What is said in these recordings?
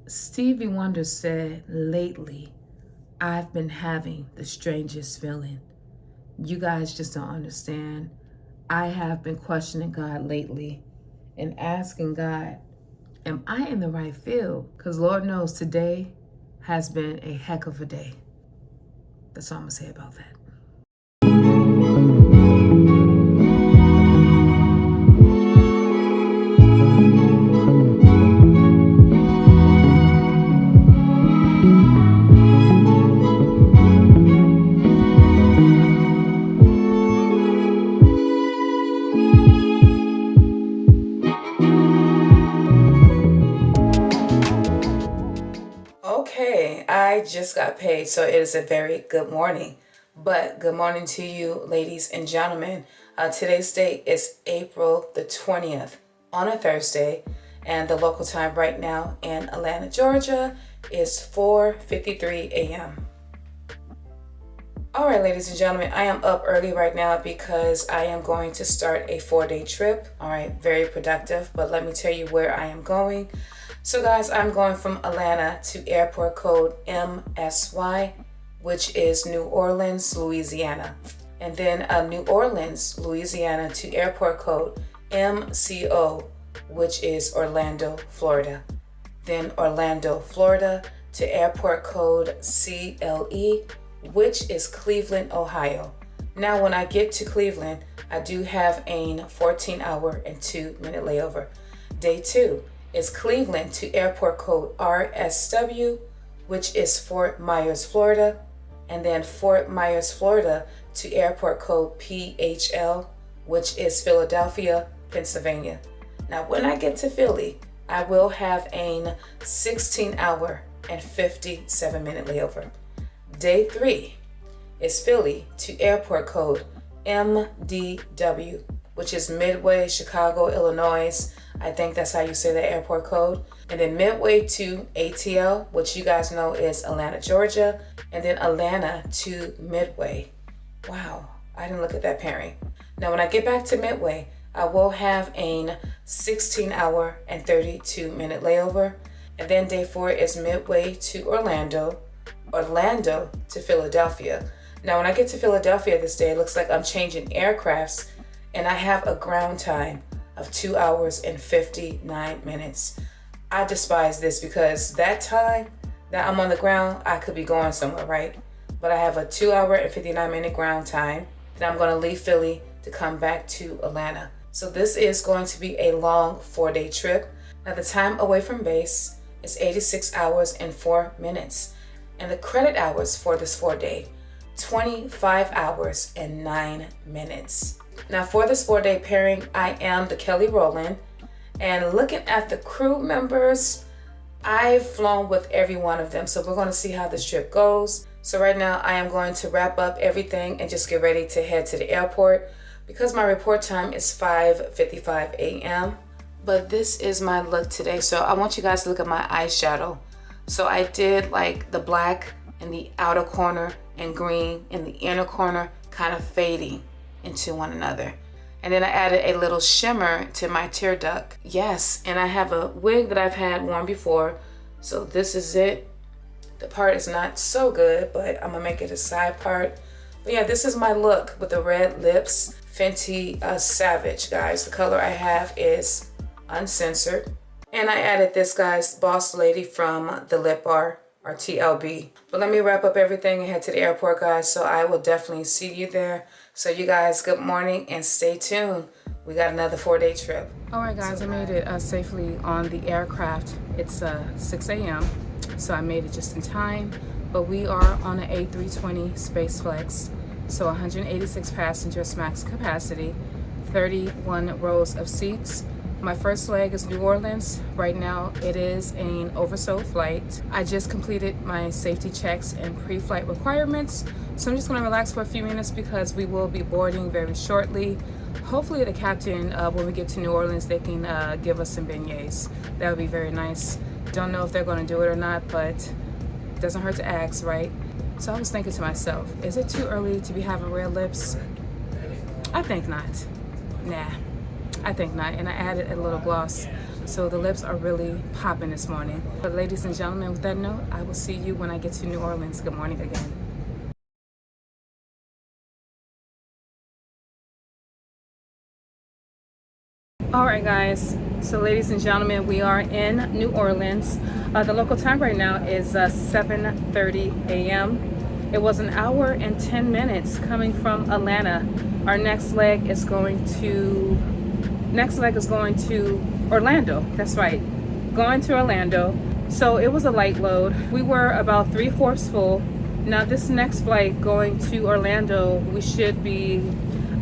Stevie Wonder said, lately, I've been having the strangest feeling. You guys just don't understand. I have been questioning God lately and asking God, am I in the right field? Because Lord knows today has been a heck of a day. That's all I'm going to say about that. Okay, I just got paid, so it is a very good morning. But good morning to you, ladies and gentlemen. Today's date is April the 20th on a Thursday, and the local time right now in Atlanta, Georgia is 4:53 a.m. All right, ladies and gentlemen, I am up early right now because I am going to start a 4-day trip. All right, very productive, but let me tell you where I am going. So guys, I'm going from Atlanta to airport code MSY, which is New Orleans, Louisiana. And then New Orleans, Louisiana to airport code MCO, which is Orlando, Florida. Then Orlando, Florida to airport code CLE, which is Cleveland, Ohio. Now, when I get to Cleveland, I do have a 14-hour and 2-minute layover. Day 2 is Cleveland to airport code RSW, which is Fort Myers, Florida, and then Fort Myers, Florida to airport code PHL, which is Philadelphia, Pennsylvania. Now, when I get to Philly, I will have a 16-hour and 57-minute layover. Day 3 is Philly to airport code MDW, which is Midway, Chicago, Illinois. I think that's how you say the airport code. And then Midway to ATL, which you guys know is Atlanta, Georgia. And then Atlanta to Midway. Wow, I didn't look at that pairing. Now, when I get back to Midway, I will have a 16-hour and 32-minute layover. And then day 4 is Midway to Orlando, Orlando to Philadelphia. Now, when I get to Philadelphia this day, it looks like I'm changing aircrafts, and I have a ground time of 2 hours and 59 minutes. I despise this because that time that I'm on the ground, I could be going somewhere, right? But I have a 2-hour and 59-minute ground time, and I'm going to leave Philly to come back to Atlanta. So this is going to be a long 4-day trip. Now, the time away from base is 86 hours and 4 minutes. And the credit hours for this 4-day, 25 hours and 9 minutes. Now, for this 4-day pairing, I am the Kelly Rowland. And looking at the crew members, I've flown with every one of them. So we're going to see how this trip goes. So right now, I am going to wrap up everything and just get ready to head to the airport because my report time is 5:55 a.m. But this is my look today. So I want you guys to look at my eyeshadow. So I did like the black in the outer corner and green in the inner corner, kind of fading into one another. And then I added a little shimmer to my tear duct. Yes, and I have a wig that I've had worn before. So this is it. The part is not so good, but I'm gonna make it a side part. But yeah, this is my look with the red lips. Fenty Savage, guys. The color I have is Uncensored. And I added this, guys, Boss Lady from the Lip Bar, or TLB. But let me wrap up everything and head to the airport, guys. So I will definitely see you there. So you guys, good morning and stay tuned. We got another 4-day trip. All right, guys, I made it safely on the aircraft. It's 6 a.m., so I made it just in time. But we are on an A320 SpaceFlex. So 186 passengers max capacity, 31 rows of seats. My first leg is New Orleans. Right now it is an oversold flight. I just completed my safety checks and pre-flight requirements. So I'm just gonna relax for a few minutes because we will be boarding very shortly. Hopefully the captain, when we get to New Orleans, they can give us some beignets. That would be very nice. Don't know if they're gonna do it or not, but it doesn't hurt to ask, right? So I was thinking to myself, is it too early to be having red lips? I think not. Nah. I think not, and I added a little gloss So the lips are really popping this morning. But ladies and gentlemen, with that note, I will see you when I get to New Orleans. Good morning again. All right, guys. So ladies and gentlemen, we are in New Orleans. The local time right now is 7:30 a.m. It was an hour and 10 minutes coming from Atlanta. Our next leg is going to Orlando. That's right, going to Orlando. So it was a light load. We were about 3/4 full. Now this next flight going to Orlando, we should be,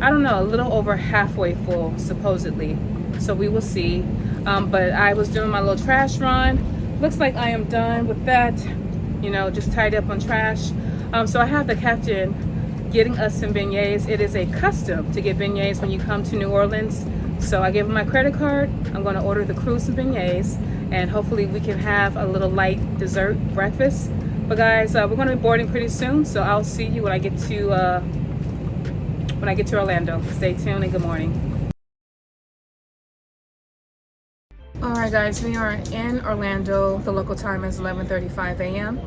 I don't know, a little over halfway full supposedly. So we will see. But I was doing my little trash run. Looks like I am done with that. You know, just tied up on trash. So I have the captain getting us some beignets. It is a custom to get beignets when you come to New Orleans. So I gave him my credit card. I'm going to order the crew some beignets, and hopefully we can have a little light dessert breakfast. But guys, we're going to be boarding pretty soon, so I'll see you when I get to Orlando. Stay tuned and good morning. All right, guys, we are in Orlando. The local time is 11:35 a.m.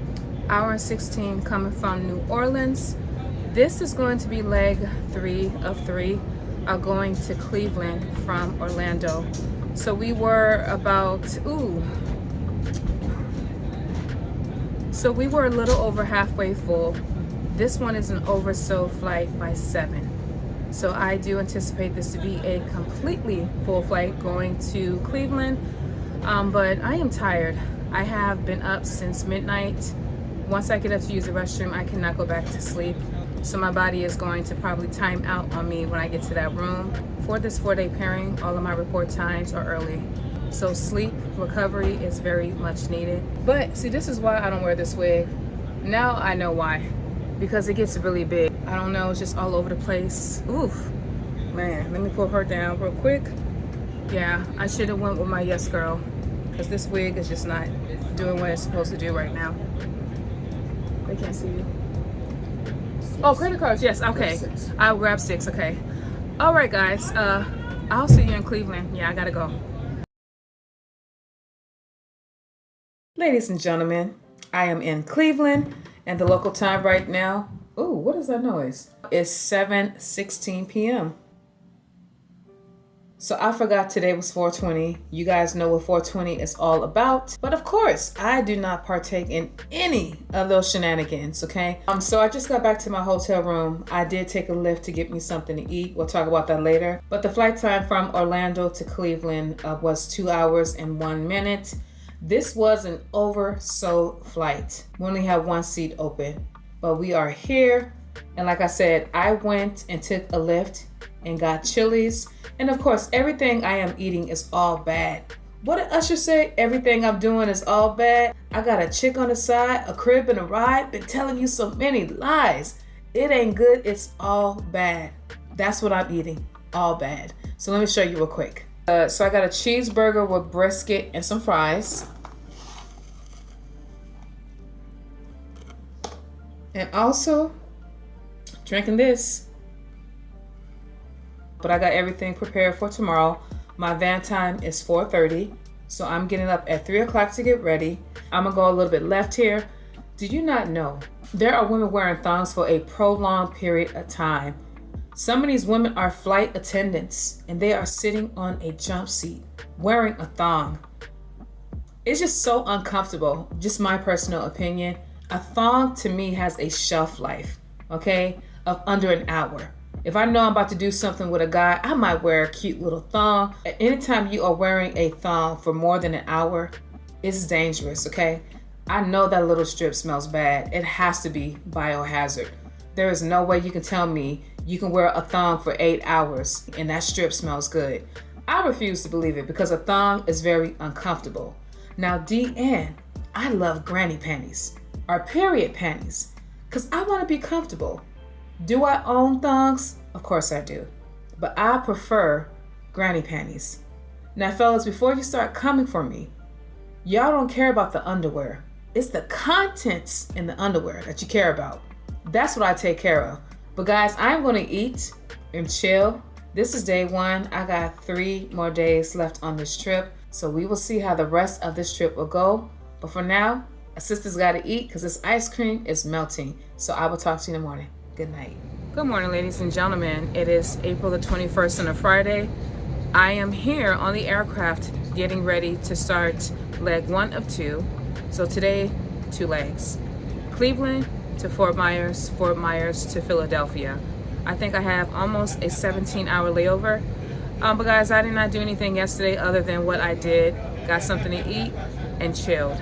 Hour and 16 coming from New Orleans. This is going to be leg 3 of 3, going to Cleveland from Orlando. So we were about, so we were a little over halfway full. This one is an oversold flight by 7. So I do anticipate this to be a completely full flight going to Cleveland. But I am tired. I have been up since midnight. Once I get up to use the restroom, I cannot go back to sleep. So my body is going to probably time out on me when I get to that room. For this 4-day pairing, all of my report times are early. So sleep recovery is very much needed. But see, this is why I don't wear this wig. Now I know why. Because it gets really big. I don't know, it's just all over the place. Oof, man, let me pull her down real quick. Yeah, I should have went with my yes girl, because this wig is just not doing what it's supposed to do right now. They can't see you. 6. Oh, credit cards, yes, okay. 6. I'll grab 6, okay. All right, guys, I'll see you in Cleveland. Yeah, I gotta go. Ladies and gentlemen, I am in Cleveland, and the local time right now, ooh, what is that noise? It's 7:16 p.m. So I forgot today was 420. You guys know what 420 is all about. But of course, I do not partake in any of those shenanigans, okay? So I just got back to my hotel room. I did take a lift to get me something to eat. We'll talk about that later. But the flight time from Orlando to Cleveland was 2 hours and 1 minute. This was an oversold flight. We only have one seat open, but we are here. And like I said, I went and took a lift and got Chili's. And of course, everything I am eating is all bad. What did Usher say? Everything I'm doing is all bad. I got a chick on the side, a crib and a ride. Been telling you so many lies. It ain't good, it's all bad. That's what I'm eating, all bad. So let me show you real quick. So I got a cheeseburger with brisket and some fries. And also, drinking this. But I got everything prepared for tomorrow. My van time is 4:30. So I'm getting up at 3 o'clock to get ready. I'm gonna go a little bit left here. Did you not know there are women wearing thongs for a prolonged period of time? Some of these women are flight attendants and they are sitting on a jump seat wearing a thong. It's just so uncomfortable, just my personal opinion. A thong to me has a shelf life, okay, of under an hour. If I know I'm about to do something with a guy, I might wear a cute little thong. Anytime you are wearing a thong for more than an hour, it's dangerous, okay? I know that little strip smells bad. It has to be biohazard. There is no way you can tell me you can wear a thong for 8 hours and that strip smells good. I refuse to believe it because a thong is very uncomfortable. Now, Deann, I love granny panties or period panties because I want to be comfortable. Do I own thongs? Of course I do. But I prefer granny panties. Now, fellas, before you start coming for me, y'all don't care about the underwear. It's the contents in the underwear that you care about. That's what I take care of. But guys, I'm going to eat and chill. This is day 1. I got 3 more days left on this trip. So we will see how the rest of this trip will go. But for now, a sister's got to eat because this ice cream is melting. So I will talk to you in the morning. Good night. Good morning, ladies and gentlemen. It is April the 21st on a Friday. I am here on the aircraft getting ready to start leg 1 of 2. So today, 2 legs. Cleveland to Fort Myers to Philadelphia. I think I have almost a 17-hour layover. But guys, I did not do anything yesterday other than what I did. Got something to eat and chilled.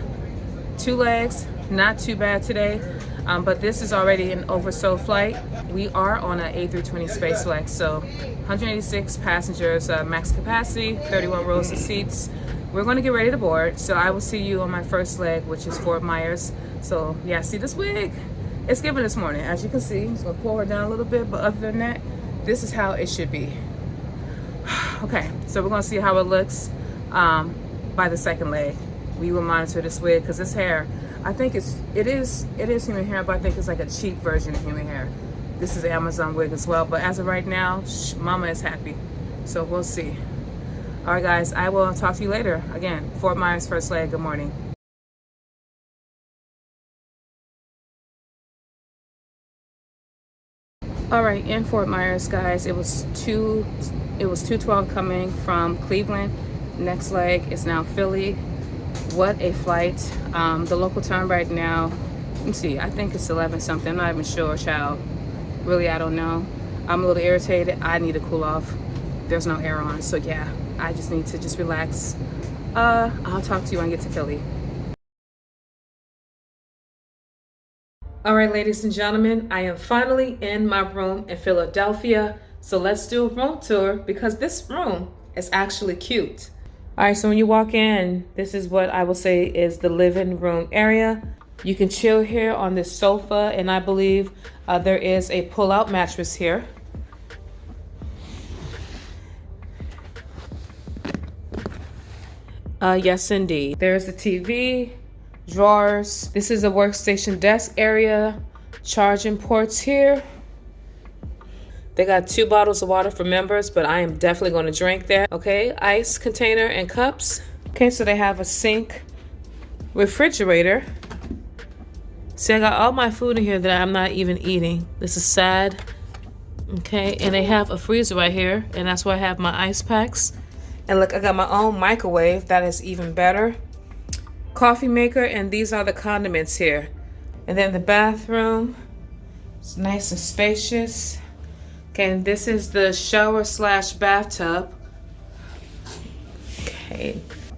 2 legs, not too bad today. But this is already an oversold flight. We are on an A320 space flight, so 186 passengers, max capacity, 31 rows of seats. We're going to get ready to board, so I will see you on my first leg, which is Fort Myers. So yeah, see this wig? It's giving this morning, as you can see. I'm just going to pull her down a little bit, but other than that, this is how it should be. Okay, so we're going to see how it looks by the second leg. We will monitor this wig because this hair, I think it is human hair, but I think it's like a cheap version of human hair. This is an Amazon wig as well, but as of right now, mama is happy. So we'll see. All right, guys, I will talk to you later. Again, Fort Myers first leg, good morning. All right, in Fort Myers, guys, it was 2:12 coming from Cleveland. Next leg is now Philly. What a flight. The local time right now, let me see, I think it's 11 something. I'm not even sure, child. Really, I don't know. I'm a little irritated. I need to cool off. There's no air on, so yeah, I just need to just relax. I'll talk to you when I get to Philly. All right, ladies and gentlemen, I am finally in my room in Philadelphia. So let's do a room tour because this room is actually cute. All right, so when you walk in, this is what I will say is the living room area. You can chill here on this sofa, and I believe there is a pull-out mattress here. Yes, indeed. There's the TV, drawers. This is a workstation desk area, charging ports here. They got 2 bottles of water for members, but I am definitely going to drink that. Okay, ice container and cups. Okay, so they have a sink, refrigerator. See, I got all my food in here that I'm not even eating. This is sad. Okay, and they have a freezer right here, and that's where I have my ice packs. And look, I got my own microwave. That is even better. Coffee maker, and these are the condiments here. And then the bathroom. It's nice and spacious. Okay, and this is the shower / bathtub.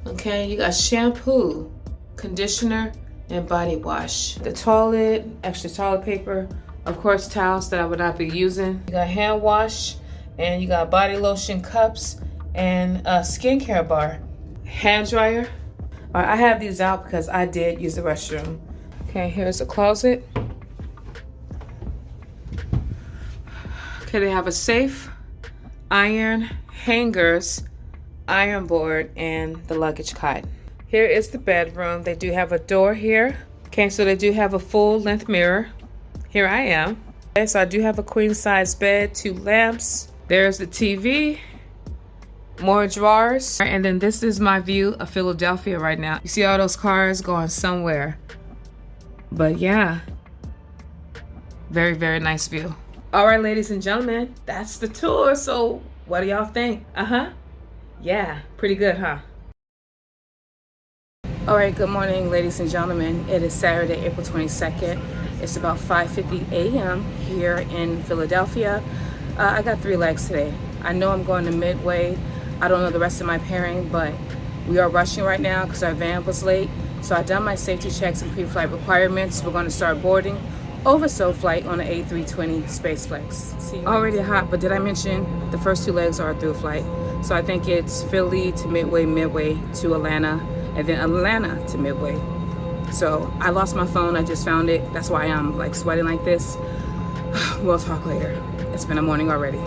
Okay, you got shampoo, conditioner, and body wash. The toilet, extra toilet paper, of course towels that I would not be using. You got hand wash, and you got body lotion, cups, and a skincare bar. Hand dryer. All right, I have these out because I did use the restroom. Okay, here's a closet. Okay, they have a safe, iron, hangers, iron board, and the luggage cot. Here is the bedroom. They do have a door here. Okay, so they do have a full-length mirror. Here I am. Okay, so I do have a queen-size bed, 2 lamps. There's the TV, more drawers. And then this is my view of Philadelphia right now. You see all those cars going somewhere. But yeah, very, very nice view. All right, ladies and gentlemen, that's the tour. So what do y'all think? Yeah, pretty good, huh? All right, good morning, ladies and gentlemen. It is Saturday, April 22nd. It's about 5:50 a.m. here in Philadelphia. I got 3 legs today. I know I'm going to Midway. I don't know the rest of my pairing, but we are rushing right now because our van was late. So I've done my safety checks and pre-flight requirements. We're going to start boarding oversold flight on an A320 SpaceFlex. Already hot, but did I mention the first 2 legs are through flight? So I think it's Philly to Midway, Midway to Atlanta, and then Atlanta to Midway. So I lost my phone. I just found it. That's why I'm like sweating like this. We'll talk later. It's been a morning already.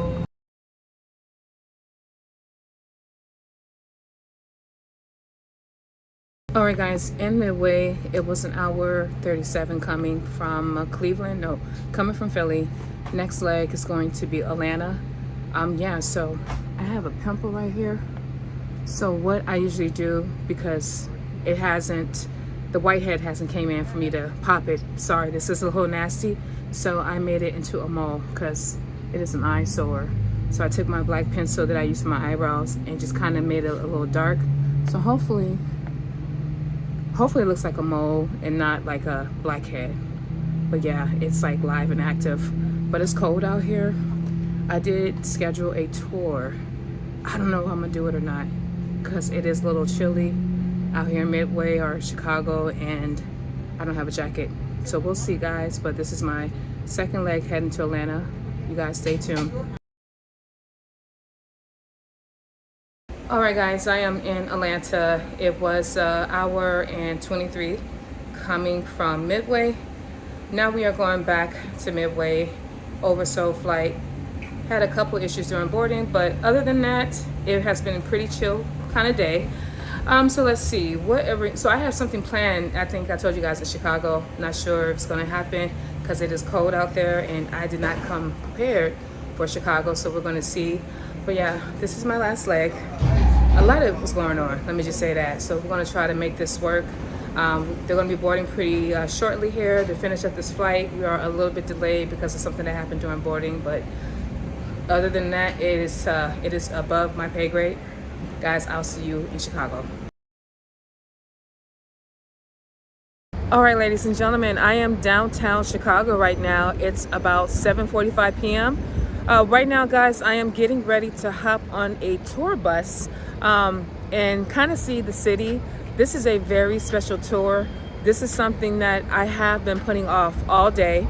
All right, guys, in Midway, it was an hour 37 coming from Cleveland. No, coming from Philly. Next leg is going to be Atlanta. Yeah, so I have a pimple right here. So what I usually do, because it hasn't, the whitehead hasn't came in for me to pop it. Sorry, this is a little nasty. So I made it into a mole because it is an eyesore. So I took my black pencil that I use for my eyebrows and just kind of made it a little dark. So hopefully it looks like a mole and not like a blackhead. But yeah, it's like live and active. But it's cold out here. I did schedule a tour. I don't know if I'm gonna do it or not because it is a little chilly out here in Midway or Chicago and I don't have a jacket. So we'll see, guys. But this is my second leg heading to Atlanta. You guys stay tuned. All right, guys, I am in Atlanta. It was an hour and 23 coming from Midway. Now we are going back to Midway, oversold flight. Had a couple issues during boarding, but other than that, it has been a pretty chill kind of day. So let's see, so I have something planned. I think I told you guys in Chicago. Not sure if it's gonna happen because it is cold out there and I did not come prepared for Chicago, so we're gonna see. But yeah, this is my last leg. A lot of was going on, let me just say that. So we're gonna try to make this work. They're gonna be boarding pretty shortly here to finish up this flight. We are a little bit delayed because of something that happened during boarding, but other than that, it is above my pay grade. Guys, I'll see you in Chicago. All right, ladies and gentlemen, I am downtown Chicago right now. It's about 7:45 p.m. Right now, guys, I am getting ready to hop on a tour bus and kind of see the city. This is a very special tour. This is something that I have been putting off all day.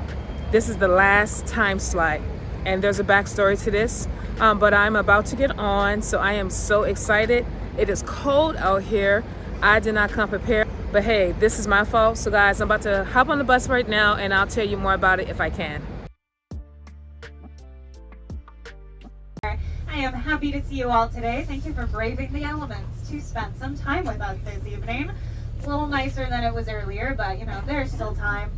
This is the last time slot. And there's a backstory to this, but I'm about to get on, so I am so excited. It is cold out here. I did not come prepared, but hey, this is my fault. So guys, I'm about to hop on the bus right now and I'll tell you more about it if I can. I am happy to see you all today. Thank you for braving the elements to spend some time with us this evening. It's a little nicer than it was earlier, but you know, there's still time.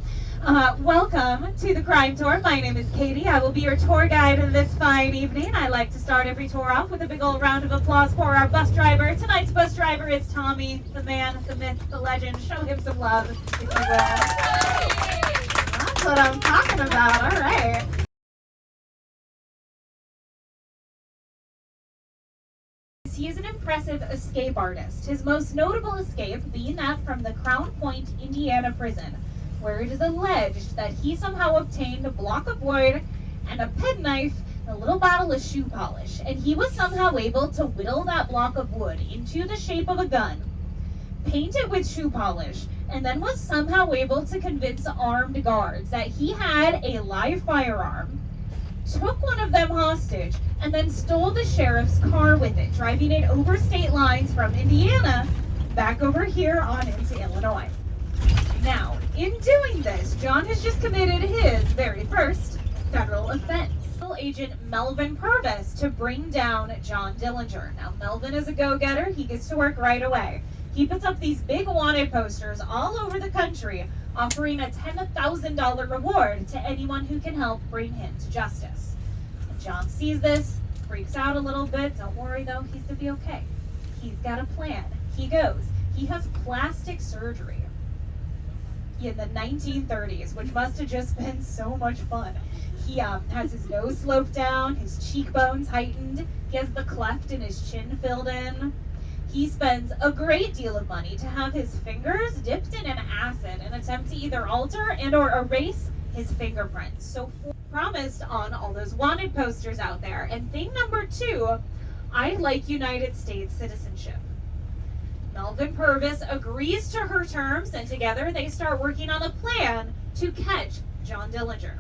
Welcome to the Crime Tour. My name is Katie. I will be your tour guide this fine evening. I like to start every tour off with a big old round of applause for our bus driver. Tonight's bus driver is Tommy, the man, the myth, the legend. Show him some love, if you will. That's what I'm talking about. All right. He is an impressive escape artist. His most notable escape being that from the Crown Point, Indiana prison, where it is alleged that he somehow obtained a block of wood and a penknife and a little bottle of shoe polish, and he was somehow able to whittle that block of wood into the shape of a gun, paint it with shoe polish, and then was somehow able to convince armed guards that he had a live firearm, took one of them hostage, and then stole the sheriff's car with it, driving it over state lines from Indiana back over here on into Illinois. Now, in doing this, John has just committed his very first federal offense. Agent Melvin Purvis to bring down John Dillinger. Now, Melvin is a go-getter. He gets to work right away. He puts up these big wanted posters all over the country, offering a $10,000 reward to anyone who can help bring him to justice. And John sees this, freaks out a little bit. Don't worry, though, he's gonna be okay. He's got a plan. He goes. He has plastic surgery in the 1930s, which must have just been so much fun. He has his nose sloped down, his cheekbones heightened, he has the cleft in his chin filled in. He spends a great deal of money to have his fingers dipped in an acid in an attempt to either alter and or erase his fingerprints. So promised on all those wanted posters out there. And thing number 2, I'd like United States citizenship. Melvin Purvis agrees to her terms, and together they start working on a plan to catch John Dillinger.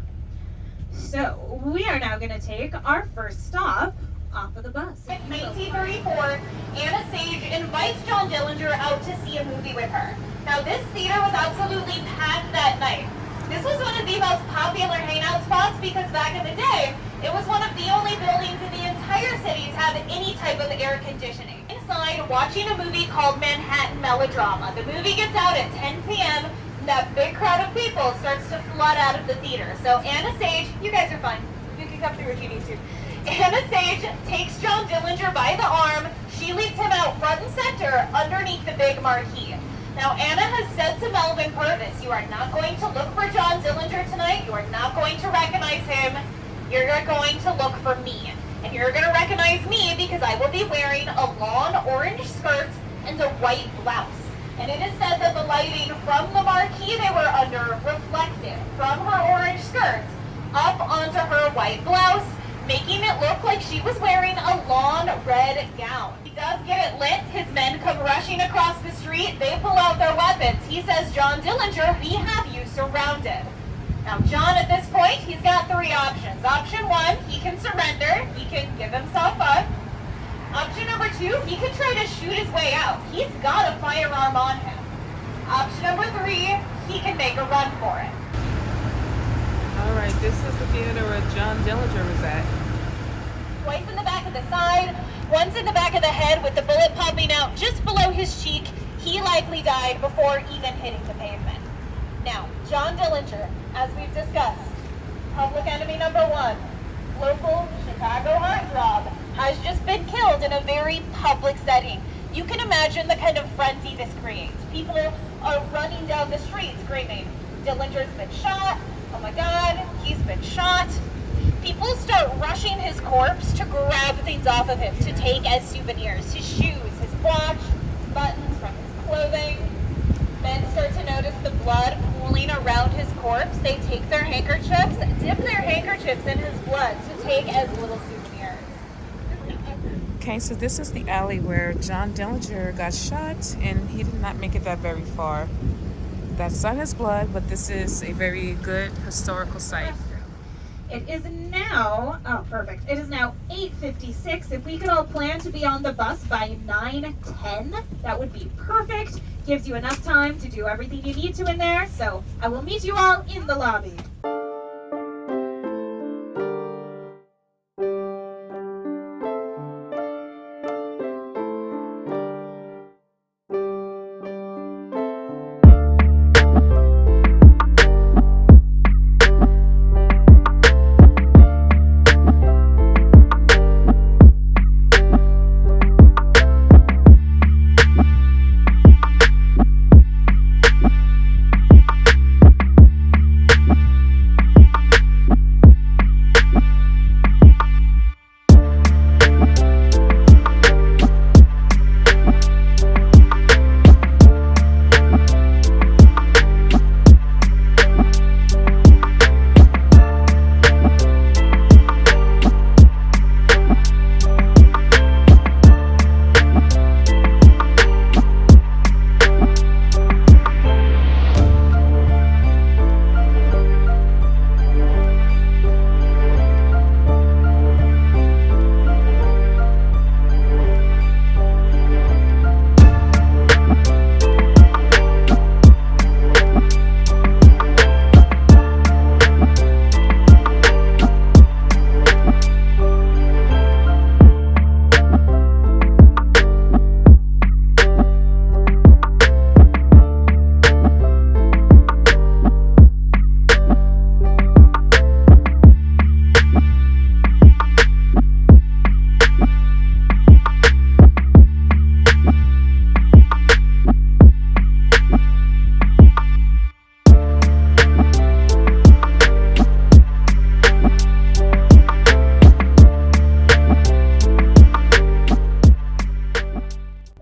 So we are now going to take our first stop off of the bus. In 1934, Anna Sage invites John Dillinger out to see a movie with her. Now this theater was absolutely packed that night. This was one of the most popular hangout spots because back in the day, it was one of the only buildings in the entire city to have any type of air conditioning. Inside, watching a movie called Manhattan Melodrama. The movie gets out at 10 p.m. That big crowd of people starts to flood out of the theater. So Anna Sage, you guys are fun. You can come through if you need to. Anna Sage takes John Dillinger by the arm. She leads him out front and center underneath the big marquee. Now, Anna has said to Melvin Purvis, you are not going to look for John Dillinger tonight. You are not going to recognize him. You're going to look for me. And you're going to recognize me because I will be wearing a long orange skirt and a white blouse. And it is said that the lighting from the marquee they were under reflected from her orange skirt up onto her white blouse, making it look like she was wearing a long red gown. He does get it lit. His men come rushing across the street. They pull out their weapons. He says, John Dillinger, we have you surrounded. Now, John, at this point, he's got three options. Option one, he can surrender. He can give himself up. Option number two, he could try to shoot his way out. He's got a firearm on him. Option number three, he can make a run for it. All right, this is the theater where John Dillinger was at. Twice in the back of the side, once in the back of the head with the bullet popping out just below his cheek. He likely died before even hitting the pavement. Now, John Dillinger, as we've discussed, public enemy number one, local Chicago heartthrob, has just been killed in a very public setting. You can imagine the kind of frenzy this creates. People are running down the street screaming, Dillinger's been shot, oh my God, he's been shot. People start rushing his corpse to grab things off of him to take as souvenirs. His shoes, his watch, buttons from his clothing. Men start to notice the blood pooling around his corpse. They take their handkerchiefs, dip their handkerchiefs in his blood to take as little souvenirs. Okay, so this is the alley where John Dillinger got shot, and he did not make it that very far. That's not his blood, but this is a very good historical site. It is now, oh perfect, it is now 8:56. If we could all plan to be on the bus by 9:10, that would be perfect. Gives you enough time to do everything you need to in there, so I will meet you all in the lobby.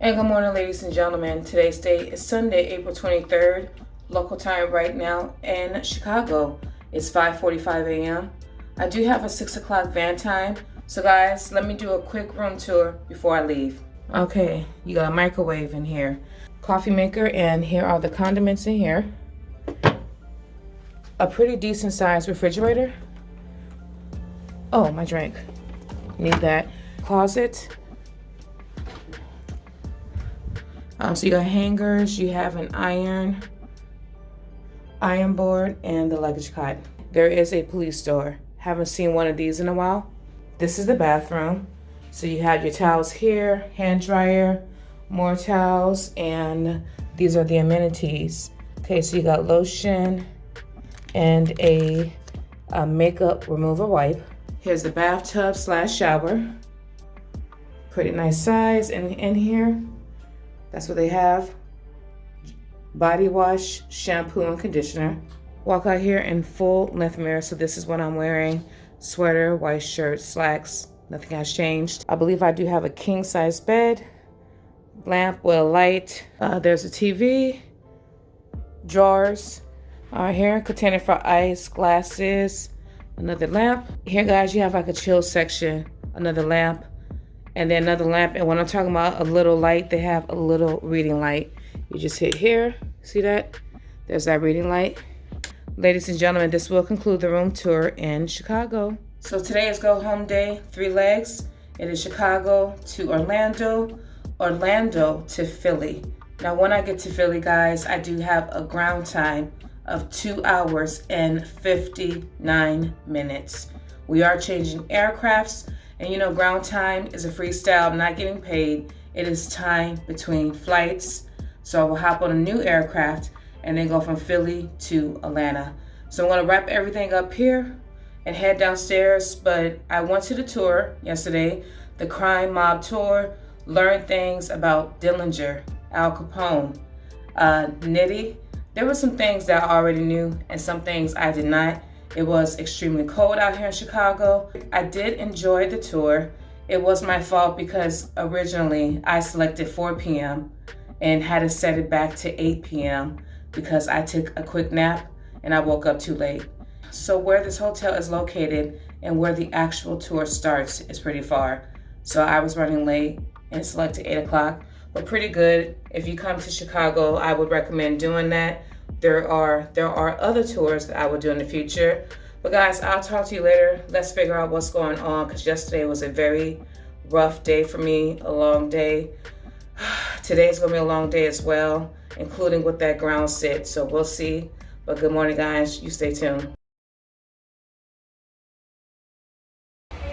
And good morning, ladies and gentlemen. Today's date is Sunday, April 23rd. Local time right now in Chicago is 5:45 a.m. I do have a 6 o'clock van time. So guys, let me do a quick room tour before I leave. Okay, you got a microwave in here, coffee maker, and here are the condiments in here. A pretty decent sized refrigerator. Oh, my drink. Need that. Closet. So you got hangers, you have an iron board, and the luggage cot. There is a police door. Haven't seen one of these in a while. This is the bathroom. So you have your towels here, hand dryer, more towels, and these are the amenities. Okay, so you got lotion and a makeup remover wipe. Here's the bathtub slash shower. Pretty nice size in here. That's what they have. Body wash, shampoo, and conditioner. Walk out here in full length mirror. So this is what I'm wearing. Sweater, white shirt, slacks. Nothing has changed. I believe I do have a king size bed. Lamp with a light. There's a TV. Drawers. Here, container for ice, glasses. Another lamp. Here, guys, you have like a chill section. Another lamp. And then another lamp. And when I'm talking about a little light, they have a little reading light. You just hit here. See that? There's that reading light. Ladies and gentlemen, this will conclude the room tour in Chicago. So today is go home day, 3 legs. It is Chicago to Orlando, Orlando to Philly. Now when I get to Philly, guys, I do have a ground time of 2 hours and 59 minutes. We are changing aircrafts, and you know, ground time is a freestyle. I'm not getting paid. It is time between flights. So I will hop on a new aircraft and then go from Philly to Atlanta. So I'm gonna wrap everything up here and head downstairs. But I went to the tour yesterday, the crime mob tour, learned things about Dillinger, Al Capone, Nitty. There were some things that I already knew and some things I did not. It was extremely cold out here in Chicago. I did enjoy the tour. It was my fault because originally I selected 4 p.m. and had to set it back to 8 p.m. because I took a quick nap and I woke up too late. So where this hotel is located and where the actual tour starts is pretty far. So I was running late and selected 8 o'clock, but pretty good. If you come to Chicago, I would recommend doing that. There are other tours that I will do in the future. But guys, I'll talk to you later. Let's figure out what's going on, because yesterday was a very rough day for me, a long day. Today's gonna be a long day as well, including with that ground sit, so we'll see. But good morning, guys. You stay tuned.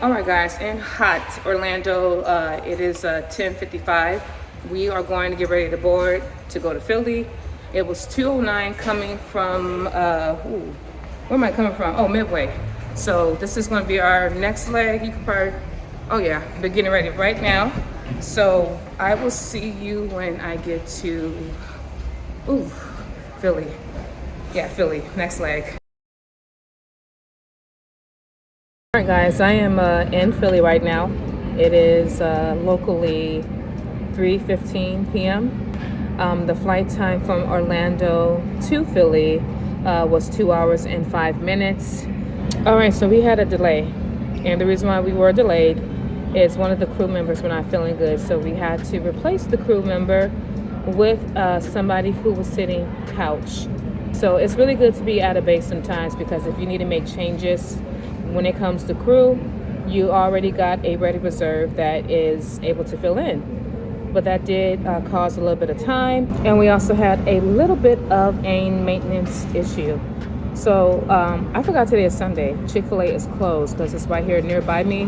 All right, guys, in hot Orlando, it is 10:55. We are going to get ready to board to go to Philly. It was 2:09 coming from, where am I coming from? Oh, Midway. So this is going to be our next leg. You can probably, oh yeah, they're getting ready right now. So I will see you when I get to, Philly. Yeah, Philly, next leg. All right, guys, I am in Philly right now. It is locally 3:15 p.m. The flight time from Orlando to Philly was 2 hours and 5 minutes. All right, so we had a delay. And the reason why we were delayed is one of the crew members were not feeling good. So we had to replace the crew member with somebody who was sitting couch. So it's really good to be at a base sometimes, because if you need to make changes when it comes to crew, you already got a ready reserve that is able to fill in. But that did cause a little bit of time. And we also had a little bit of a maintenance issue. So I forgot today is Sunday. Chick-fil-A is closed because it's right here nearby me.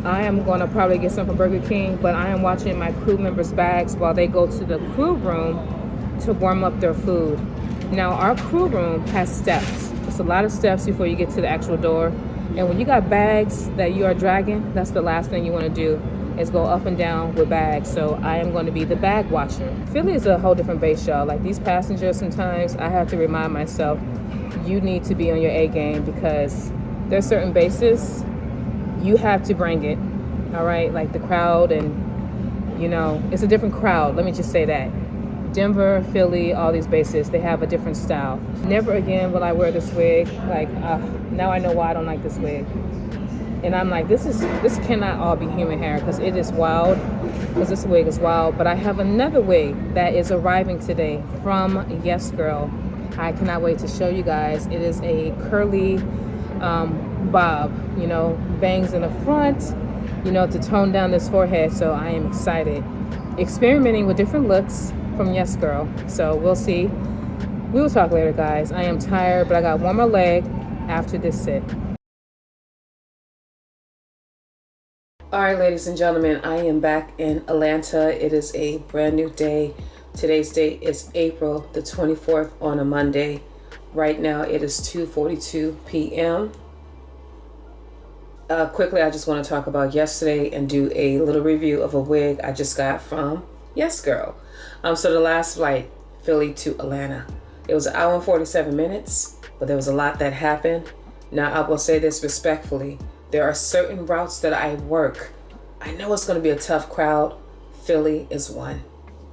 I am going to probably get some from Burger King, but I am watching my crew members' bags while they go to the crew room to warm up their food. Now, our crew room has steps. It's a lot of steps before you get to the actual door. And when you got bags that you are dragging, that's the last thing you want to do, is go up and down with bags. So I am going to be the bag watcher. Philly is a whole different base, y'all. Like, these passengers, sometimes I have to remind myself, you need to be on your A game, because there's certain bases you have to bring it. All right, like the crowd, and you know, it's a different crowd. Let me just say that. Denver, Philly, all these bases, they have a different style. Never again will I wear this wig. Like, now I know why I don't like this wig. And I'm like, this cannot all be human hair, because it is wild, because this wig is wild. But I have another wig that is arriving today from Yes Girl. I cannot wait to show you guys. It is a curly bob, you know, bangs in the front, you know, to tone down this forehead. So I am excited. Experimenting with different looks from Yes Girl. So we'll see. We will talk later, guys. I am tired, but I got one more leg after this sit. All right, ladies and gentlemen, I am back in Atlanta. It is a brand new day. Today's date is April the 24th on a Monday. Right now it is 2:42 p.m. Quickly, I just want to talk about yesterday and do a little review of a wig I just got from Yes Girl. So the last flight, Philly to Atlanta. It was 1 hour and 47 minutes, but there was a lot that happened. Now, I will say this respectfully. There are certain routes that I work. I know it's going to be a tough crowd. Philly is one.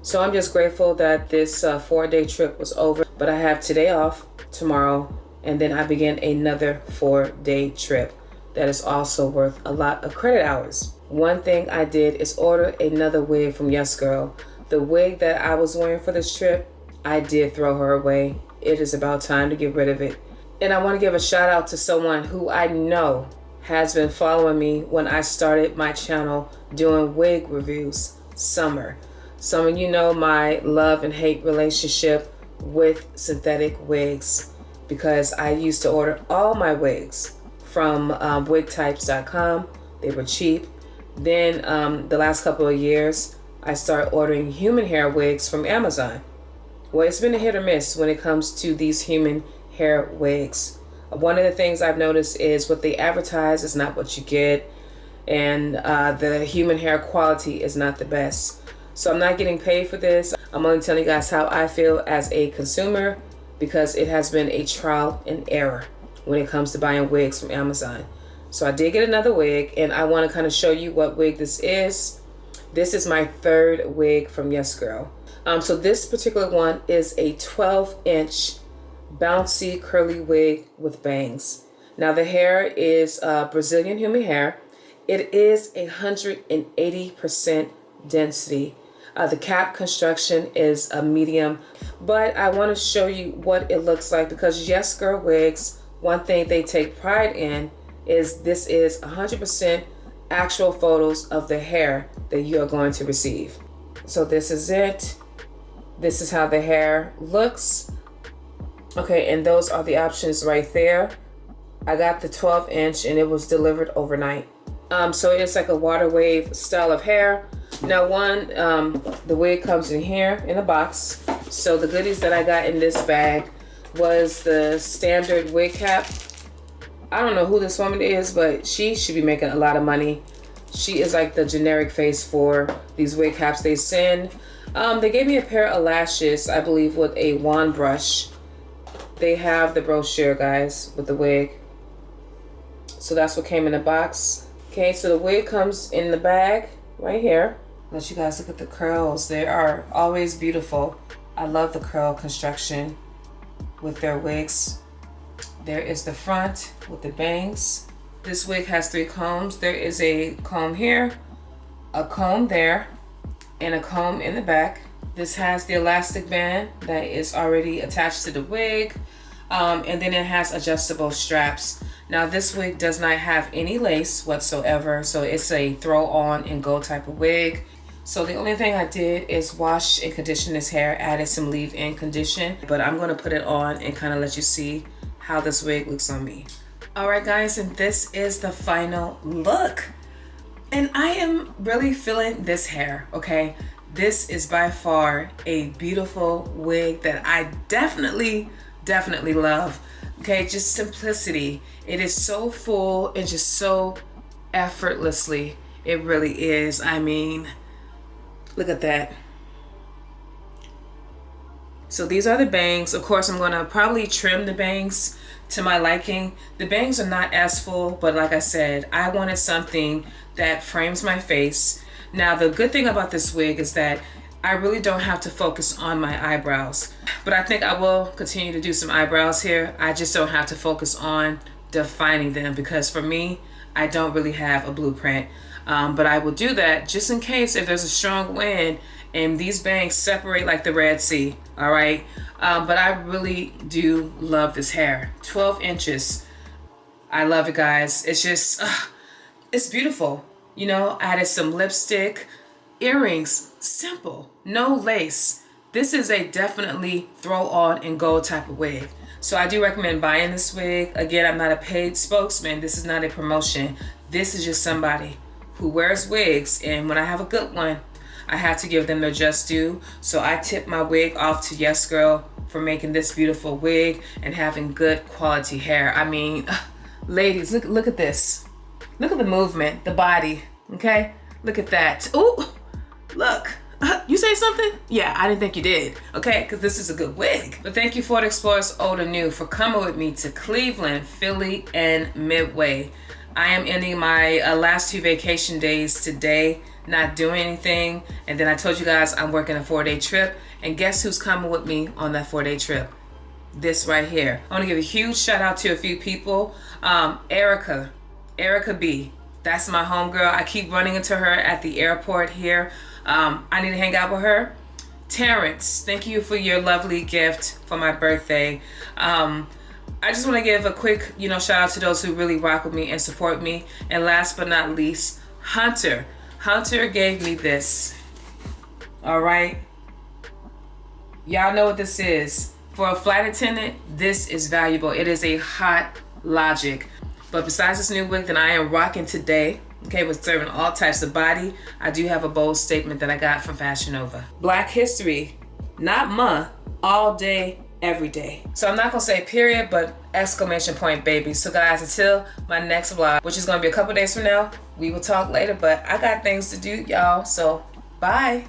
So I'm just grateful that this 4-day trip was over. But I have today off, tomorrow, and then I begin another 4-day trip that is also worth a lot of credit hours. One thing I did is order another wig from Yes Girl. The wig that I was wearing for this trip, I did throw her away. It is about time to get rid of it. And I want to give a shout out to someone who I know has been following me when I started my channel doing wig reviews, Summer. Some of you know my love and hate relationship with synthetic wigs because I used to order all my wigs from wigtypes.com. They were cheap. Then the last couple of years, I started ordering human hair wigs from Amazon. Well, it's been a hit or miss when it comes to these human hair wigs. One of the things I've noticed is what they advertise is not what you get, and the human hair quality is not the best. So I'm not getting paid for this. I'm only telling you guys how I feel as a consumer because it has been a trial and error when it comes to buying wigs from Amazon. So I did get another wig, and I want to kind of show you what wig this is. This is my 3rd wig from Yes Girl. So this particular one is a 12-inch bouncy curly wig with bangs. Now the hair is Brazilian human hair. It is 180% density. The cap construction is a medium, but I want to show you what it looks like because Yes Girl wigs, one thing they take pride in is this is 100% actual photos of the hair that you are going to receive. So this is it. This is how the hair looks. Okay, and those are the options right there. I got the 12-inch and it was delivered overnight. So it's like a water wave style of hair. Now the wig comes in here in a box. So the goodies that I got in this bag was the standard wig cap. I don't know who this woman is, but she should be making a lot of money. She is like the generic face for these wig caps they send. They gave me a pair of lashes, I believe, with a wand brush. They have the brochure, guys, with the wig. So that's what came in the box. Okay, so the wig comes in the bag right here. Let you guys look at the curls. They are always beautiful. I love the curl construction with their wigs. There is the front with the bangs. This wig has 3 combs. There is a comb here, a comb there, and a comb in the back. This has the elastic band that is already attached to the wig. And then it has adjustable straps. Now this wig does not have any lace whatsoever, so it's a throw on and go type of wig. So the only thing I did is wash and condition this hair, added some leave-in condition, but I'm gonna put it on and kind of let you see how this wig looks on me. All right, guys, and this is the final look. And I am really feeling this hair, okay? This is by far a beautiful wig that I definitely love. Okay, just simplicity. It is so full and just so effortlessly. It really is. I mean, look at that. So these are the bangs. Of course, I'm gonna probably trim the bangs to my liking. The bangs are not as full, but like I said, I wanted something that frames my face. Now, the good thing about this wig is that I really don't have to focus on my eyebrows, but I think I will continue to do some eyebrows here. I just don't have to focus on defining them because for me, I don't really have a blueprint. But I will do that just in case if there's a strong wind and these bangs separate like the Red Sea, all right? But I really do love this hair. 12 inches. I love it, guys. It's just, it's beautiful. You know, I added some lipstick, earrings, simple, no lace. This is a definitely throw on and go type of wig. So I do recommend buying this wig. Again, I'm not a paid spokesman. This is not a promotion. This is just somebody who wears wigs, and when I have a good one, I have to give them their just due. So I tip my wig off to Yes Girl for making this beautiful wig and having good quality hair. I mean, ladies, look at this. Look at the movement, the body, okay? Look at that. Ooh, look. You say something? Yeah, I didn't think you did, okay? Because this is a good wig. But thank you, Ford Explorers Old and New, for coming with me to Cleveland, Philly, and Midway. I am ending my last 2 vacation days today, not doing anything. And then I told you guys I'm working a 4-day trip. And guess who's coming with me on that 4-day trip? This right here. I want to give a huge shout out to a few people. Erica B. That's my homegirl. I keep running into her at the airport here. I need to hang out with her. Terrence, thank you for your lovely gift for my birthday. I just want to give a quick, shout out to those who really rock with me and support me. And last but not least, Hunter. Hunter gave me this. All right. Y'all know what this is. For a flight attendant, this is valuable. It is a hot Logic. But besides this new wig that I am rocking today, okay, with serving all types of body, I do have a bold statement that I got from Fashion Nova. Black history, not all day, every day. So I'm not gonna say period, but exclamation point, baby. So guys, until my next vlog, which is gonna be a couple days from now, we will talk later, but I got things to do, y'all. So bye.